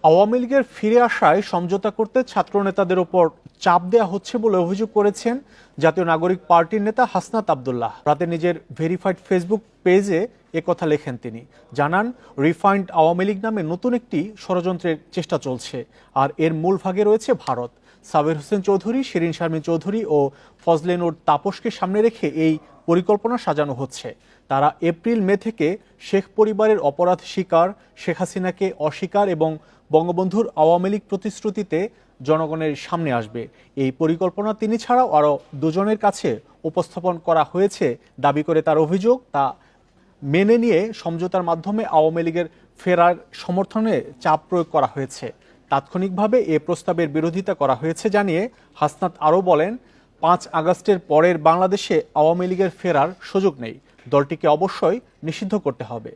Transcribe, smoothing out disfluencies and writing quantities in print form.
আওয়ামী লীগের ফিরে আসায় সমঝোতা করতে ছাত্রনেতাদের ওপর চাপ দেওয়া হচ্ছে বলে অভিযোগ করেছেন জাতীয় নাগরিক পার্টির নেতা হাসনাত আব্দুল্লাহ। রাতে নিজের ভেরিফাইড ফেসবুক পেজে একথা লেখেন তিনি। জানান, রিফাইন্ড আওয়ামী লীগ নামে নতুন একটি ষড়যন্ত্রের চেষ্টা চলছে, আর এর মূল ভাগে রয়েছে ভারত। সাবের হোসেন চৌধুরী, শিরিন শারমিন চৌধুরী ও ফজলে নূর তাপসকে সামনে রেখে এই পরিকল্পনা সাজানো হচ্ছে। তারা এপ্রিল-মে থেকে শেখ পরিবারের অপরাধ স্বীকার, শেখ হাসিনাকে অস্বীকার এবং বঙ্গবন্ধুর আওয়ামী লীগ প্রতিশ্রুতিতে জনগণের সামনে আসবে। এই পরিকল্পনা তিনি ছাড়াও আরও দুজনের কাছে উপস্থাপন করা হয়েছে দাবি করে তার অভিযোগ। তা মেনে নিয়ে সমঝোতার মাধ্যমে আওয়ামী লীগের ফেরার সমর্থনে চাপ প্রয়োগ করা হয়েছে। তাৎক্ষণিকভাবে এ প্রস্তাবের বিরোধিতা করা হয়েছে জানিয়ে হাসনাত আরও বলেন, 5 আগস্টের পরের বাংলাদেশে আওয়ামী লীগের ফেরার সুযোগ নেই। দলটিকে অবশ্যই নিষিদ্ধ করতে হবে।